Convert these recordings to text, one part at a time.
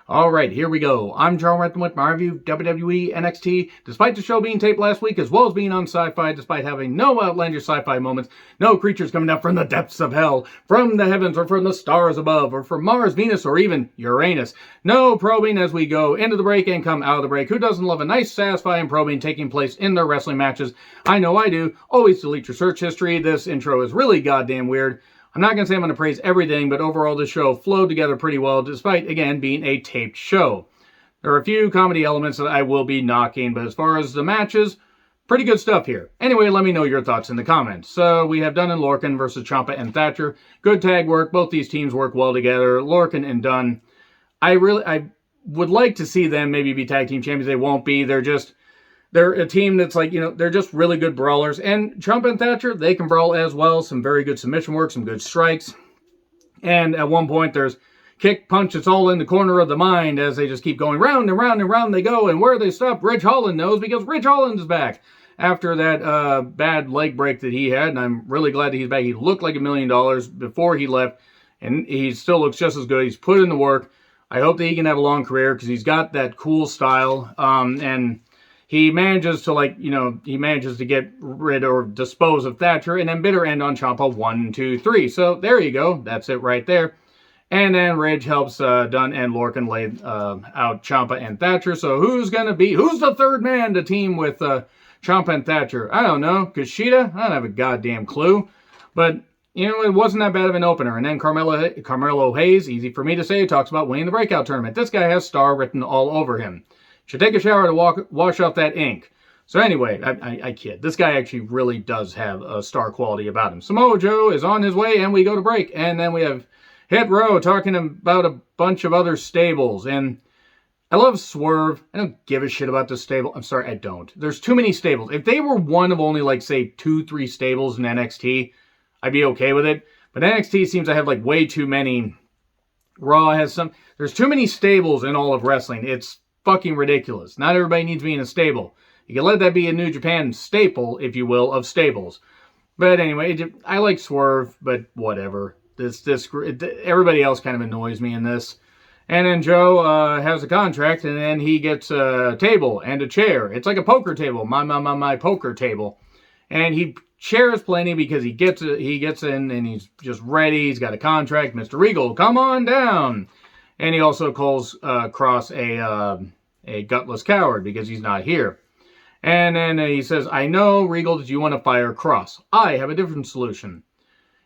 All right, here we go. I'm John Renton with my review of WWE NXT. Despite the show being taped last week, as well as being on Sci-Fi, despite having no outlandish sci-fi moments, no creatures coming down from the depths of hell, from the heavens, or from the stars above, or from Mars, Venus, or even Uranus. No probing as we go into the break and come out of the break. Who doesn't love a nice, satisfying probing taking place in their wrestling matches? I know I do. Always delete your search history. This intro is really goddamn weird. I'm not going to say I'm going to praise everything, but overall the show flowed together pretty well, despite, again, being a taped show. There are a few comedy elements that I will be knocking, but as far as the matches, pretty good stuff here. Anyway, let me know your thoughts in the comments. So we have Dunn and Lorcan versus Ciampa and Thatcher. Good tag work. Both these teams work well together. Lorcan and Dunn, I would like to see them maybe be tag team champions. They won't be. They're a team that's like, they're just really good brawlers. And Ciampa and Thatcher, they can brawl as well. Some very good submission work, some good strikes. And at one point, there's kick, punch, it's all in the corner of the mind as they just keep going round and round and round they go. And where they stop, Ridge Holland knows, because Ridge Holland is back after that bad leg break that he had. And I'm really glad that he's back. He looked like $1 million before he left. And he still looks just as good. He's put in the work. I hope that he can have a long career because he's got that cool style. And he manages to get rid or dispose of Thatcher and then bitter end on Ciampa 1, 2, 3. So there you go. That's it right there. And then Ridge helps Dunn and Lorcan lay out Ciampa and Thatcher. So who's the third man to team with Ciampa and Thatcher? I don't know. Kushida? I don't have a goddamn clue. But, it wasn't that bad of an opener. And then Carmelo Hayes, easy for me to say, talks about winning the breakout tournament. This guy has star written all over him. Should take a shower to wash off that ink. So anyway, I kid. This guy actually really does have a star quality about him. Samoa Joe is on his way, and we go to break. And then we have Hit Row talking about a bunch of other stables. And I love Swerve. I don't give a shit about this stable. I'm sorry, I don't. There's too many stables. If they were one of only, say, 2, 3 stables in NXT, I'd be okay with it. But NXT seems to have, way too many. Raw has some. There's too many stables in all of wrestling. It's fucking ridiculous. Not everybody needs to be in a stable. You can let that be a New Japan staple, if you will, of stables. But anyway, I like Swerve, but whatever. Everybody else kind of annoys me in this. And then Joe has a contract, and then he gets a table and a chair. It's like a poker table, my poker table. And he shares plenty because he gets in and he's just ready. He's got a contract. Mr. Regal, come on down. And he also calls Cross a gutless coward because he's not here. And then he says, I know, Regal, that you want to fire Cross. I have a different solution.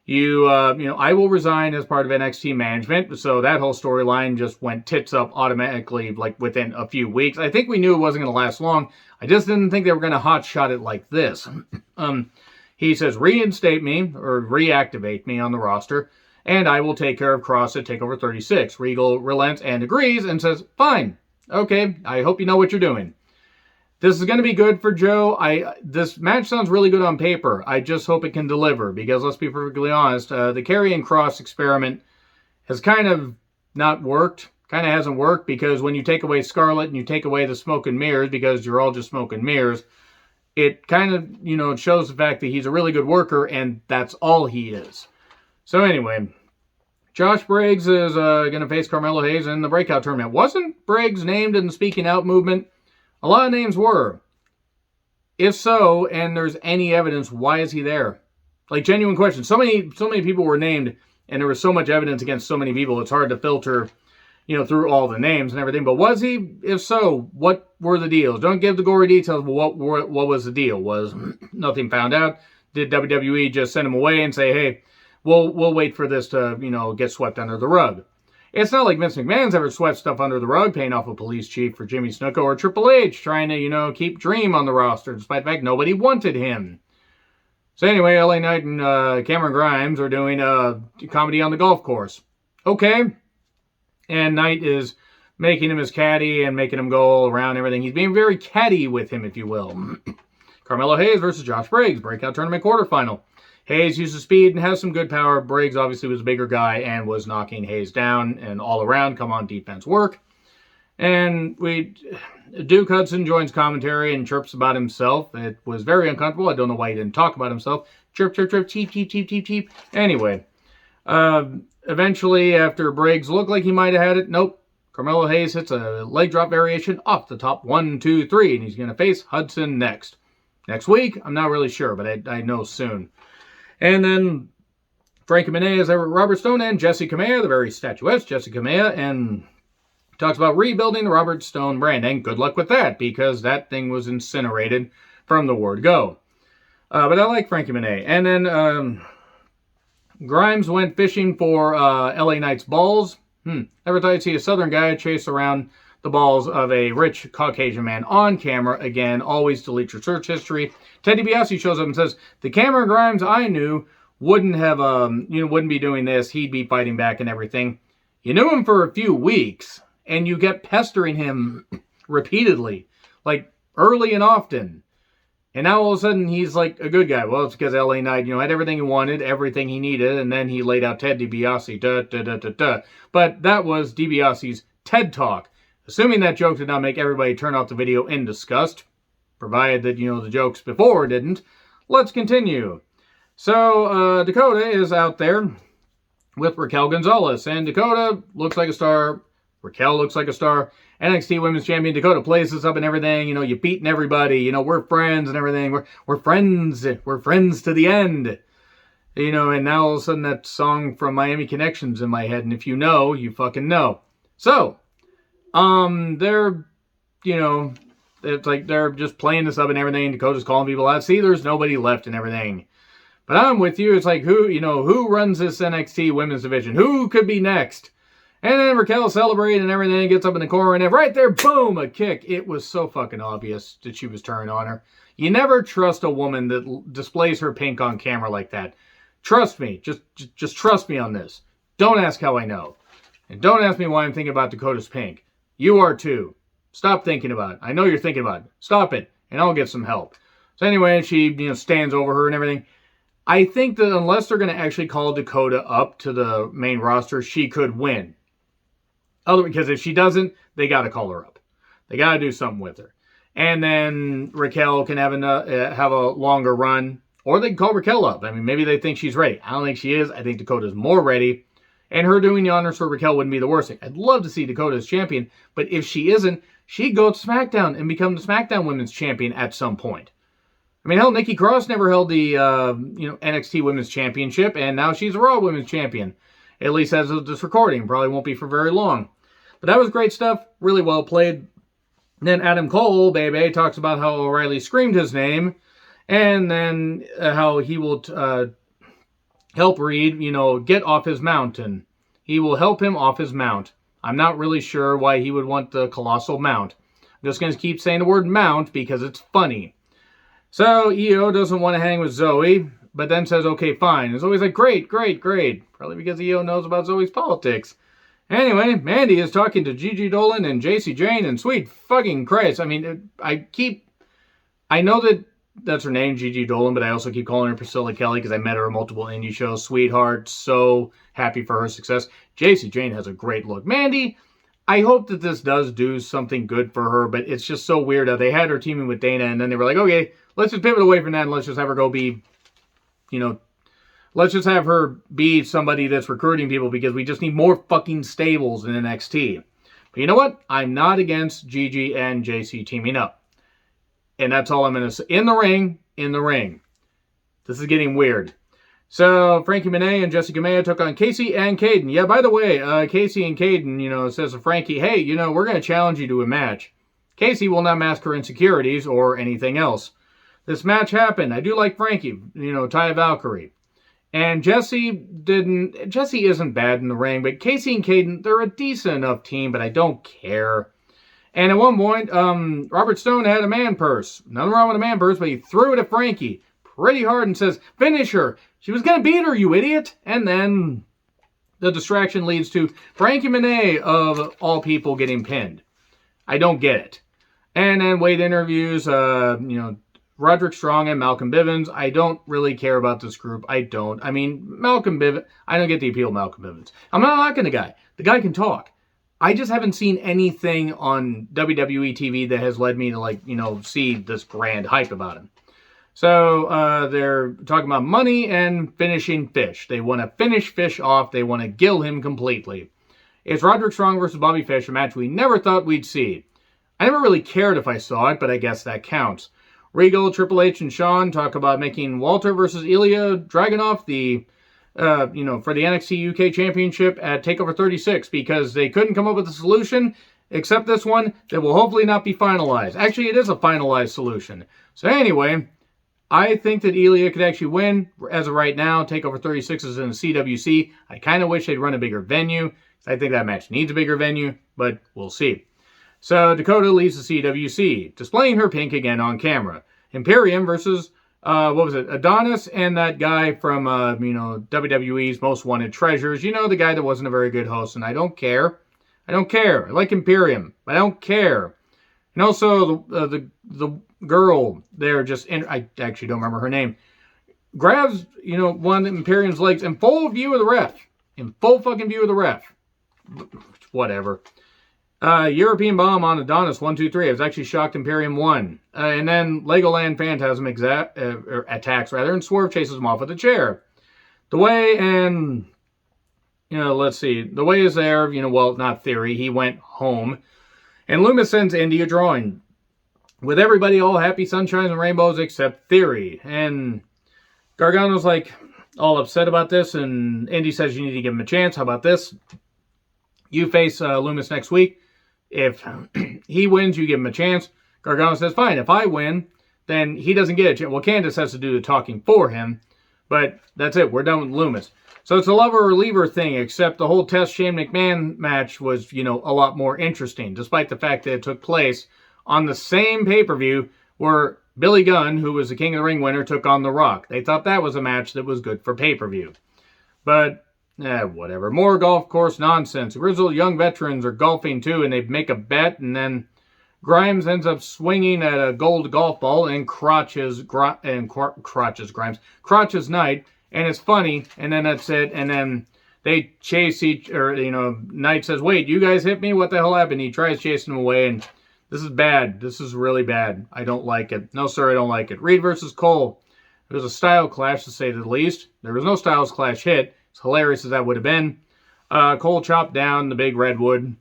I will resign as part of NXT management. So that whole storyline just went tits up automatically, within a few weeks. I think we knew it wasn't going to last long. I just didn't think they were going to hotshot it like this. He says, reinstate me or reactivate me on the roster, and I will take care of Cross at TakeOver 36. Regal relents and agrees and says, fine. Okay, I hope you know what you're doing. This is going to be good for Joe. This match sounds really good on paper. I just hope it can deliver because let's be perfectly honest, the Karrion Kross experiment has kind of not worked. Kind of hasn't worked because when you take away Scarlett and you take away the smoke and mirrors because you're all just smoke and mirrors, it kind of, it shows the fact that he's a really good worker and that's all he is. So anyway, Josh Briggs is going to face Carmelo Hayes in the breakout tournament. Wasn't Briggs named in the Speaking Out movement? A lot of names were. If so, and there's any evidence, why is he there? Genuine question. So many people were named, and there was so much evidence against so many people, it's hard to filter, through all the names and everything. But was he? If so, what were the deals? Don't give the gory details, but what was the deal? Was nothing found out? Did WWE just send him away and say, hey, we'll wait for this to, get swept under the rug? It's not like Vince McMahon's ever swept stuff under the rug, paying off a police chief for Jimmy Snuka, or Triple H trying to, keep Dream on the roster, despite the fact nobody wanted him. So anyway, LA Knight and Cameron Grimes are doing comedy on the golf course. Okay. And Knight is making him his caddy and making him go all around everything. He's being very catty with him, if you will. Carmelo Hayes versus Josh Briggs, breakout tournament quarterfinal. Hayes uses speed and has some good power. Briggs obviously was a bigger guy and was knocking Hayes down and all around come on defense work. And Duke Hudson joins commentary and chirps about himself. It was very uncomfortable. I don't know why he didn't talk about himself. Chirp, chirp, chirp, cheep, cheep, cheep, cheep, cheep. Anyway, eventually after Briggs looked like he might have had it, nope. Carmelo Hayes hits a leg drop variation off the top. 1, 2, 3. And he's going to face Hudson next. Next week? I'm not really sure, but I know soon. And then Frankie Monet is Robert Stone and Jessie Kamea, the very statuesque Jessie Kamea, and talks about rebuilding the Robert Stone brand. And good luck with that, because that thing was incinerated from the word go. But I like Frankie Monet. And then Grimes went fishing for LA Knight's balls. Never thought you'd see a Southern guy chase around the balls of a rich Caucasian man on camera. Again, always delete your search history. Ted DiBiase shows up and says, the Cameron Grimes I knew wouldn't have, wouldn't be doing this. He'd be fighting back and everything. You knew him for a few weeks, and you kept pestering him repeatedly, like early and often. And now all of a sudden he's like a good guy. Well, it's because LA Knight, had everything he wanted, everything he needed, and then he laid out Ted DiBiase. But that was DiBiase's TED Talk. Assuming that joke did not make everybody turn off the video in disgust, provided that, the jokes before didn't, let's continue. So, Dakota is out there with Raquel Gonzalez, and Dakota looks like a star. Raquel looks like a star. NXT Women's Champion Dakota plays this up and everything. You're beating everybody. We're friends and everything. We're friends. We're friends to the end. And now all of a sudden that song from Miami Connection's in my head. And if you know, you fucking know. So, they're, it's like they're just playing this up and everything. Dakota's calling people out. See, there's nobody left and everything. But I'm with you. It's like, who runs this NXT Women's Division? Who could be next? And then Raquel celebrates and everything, gets up in the corner, and then right there, boom, a kick. It was so fucking obvious that she was turning on her. You never trust a woman that displays her pink on camera like that. Trust me. Just trust me on this. Don't ask how I know. And don't ask me why I'm thinking about Dakota's pink. You are too. Stop thinking about it. I know you're thinking about it. Stop it, and I'll get some help. So anyway, she stands over her and everything. I think that unless they're going to actually call Dakota up to the main roster, she could win. Because if she doesn't, they got to call her up. They got to do something with her. And then Raquel can have a longer run. Or they can call Raquel up. I mean, maybe they think she's ready. I don't think she is. I think Dakota's more ready. And her doing the honors for Raquel wouldn't be the worst thing. I'd love to see Dakota as champion. But if she isn't, she'd go to SmackDown and become the SmackDown Women's Champion at some point. I mean, hell, Nikki Cross never held the NXT Women's Championship. And now she's a Raw Women's Champion. At least as of this recording. Probably won't be for very long. But that was great stuff. Really well played. And then Adam Cole, baby, talks about how O'Reilly screamed his name. And then how he will help Reed, get off his mountain. He will help him off his mount. I'm not really sure why he would want the colossal mount. I'm just going to keep saying the word mount because it's funny. So Io doesn't want to hang with Zoe, but then says, okay, fine. And Zoe's like, great. Probably because Io knows about Zoe's politics. Anyway, Mandy is talking to Gigi Dolan and JC Jane, and sweet fucking Christ. I mean, I know that that's her name, Gigi Dolan, but I also keep calling her Priscilla Kelly because I met her at multiple indie shows. Sweetheart, so happy for her success. JC Jane has a great look. Mandy, I hope that this does do something good for her, but it's just so weird that they had her teaming with Dana, and then they were like, okay, let's just pivot away from that, and let's just have her go be, let's just have her be somebody that's recruiting people because we just need more fucking stables in NXT. But you know what? I'm not against Gigi and JC teaming up. And that's all I'm going to say. In the ring. This is getting weird. So, Frankie Monet and Jessie Kamea took on Casey and Caden. Yeah, by the way, Casey and Caden, says to Frankie, hey, we're going to challenge you to a match. Casey will not mask her insecurities or anything else. This match happened. I do like Frankie, Taya Valkyrie. And Jessie isn't bad in the ring, but Casey and Caden, they're a decent enough team, but I don't care. And at one point, Robert Stone had a man purse. Nothing wrong with a man purse, but he threw it at Frankie pretty hard and says, finish her. She was going to beat her, you idiot. And then the distraction leads to Frankie Monet, of all people, getting pinned. I don't get it. And then Wade interviews, Roderick Strong and Malcolm Bivens. I don't really care about this group. I don't. I mean, Malcolm Bivens, I don't get the appeal of Malcolm Bivens. I'm not knocking the guy. The guy can talk. I just haven't seen anything on WWE TV that has led me to, see this grand hype about him. So, they're talking about money and finishing Fish. They want to finish Fish off. They want to gill him completely. It's Roderick Strong versus Bobby Fish, a match we never thought we'd see. I never really cared if I saw it, but I guess that counts. Regal, Triple H, and Shawn talk about making Walter versus Ilya Dragunov for the NXT UK Championship at TakeOver 36 because they couldn't come up with a solution except this one that will hopefully not be finalized. Actually, it is a finalized solution. So anyway, I think that Ilya could actually win. As of right now, TakeOver 36 is in the CWC. I kind of wish they'd run a bigger venue. I think that match needs a bigger venue, but we'll see. So Dakota leaves the CWC, displaying her pink again on camera. Imperium versus Adonis and that guy from, WWE's Most Wanted Treasures. The guy that wasn't a very good host, and I don't care. I like Imperium, but I don't care. And also, the girl there I actually don't remember her name, grabs, one of Imperium's legs in full view of the ref. In full fucking view of the ref. Whatever. European Bomb on Adonis, 1, 2, 3. I was actually shocked Imperium won. And then Legoland Phantasm attacks, and Swerve chases him off with a chair. The Way and, let's see. The Way is there, not Theory. He went home. And Loomis sends Indy a drawing. With everybody all happy, sunshines and rainbows, except Theory. And Gargano's all upset about this, and Indy says you need to give him a chance. How about this? You face Loomis next week. If he wins, you give him a chance. Gargano says, fine, if I win, then he doesn't get a chance. Well, Candice has to do the talking for him, but that's it. We're done with Loomis. So it's a lover or leaver thing, except the whole Test Shane McMahon match was, a lot more interesting, despite the fact that it took place on the same pay-per-view where Billy Gunn, who was the King of the Ring winner, took on The Rock. They thought that was a match that was good for pay-per-view. But whatever. More golf course nonsense. Grizzled young veterans are golfing too, and they make a bet, and then Grimes ends up swinging at a gold golf ball and crotches Knight, and it's funny, and then that's it, and then they chase Knight says, wait, you guys hit me? What the hell happened? He tries chasing him away, and this is bad. This is really bad. I don't like it. No, sir, I don't like it. Reed versus Cole. It was a style clash, to say the least. There was no styles clash hit. As hilarious as that would have been. Cole chopped down the big redwood.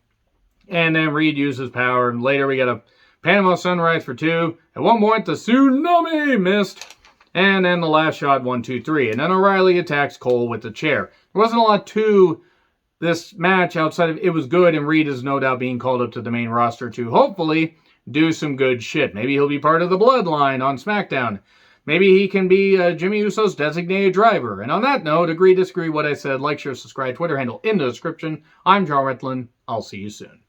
And then Reed used his power. And later we got a Panama Sunrise for 2. At one point, the Tsunami missed. And then the last shot, 1, 2, 3. And then O'Reilly attacks Cole with the chair. There wasn't a lot to this match outside of it was good. And Reed is no doubt being called up to the main roster to hopefully do some good shit. Maybe he'll be part of the Bloodline on SmackDown. Maybe he can be Jimmy Uso's designated driver. And on that note, agree, disagree what I said, like, share, subscribe, Twitter handle in the description. I'm John Retlin. I'll see you soon.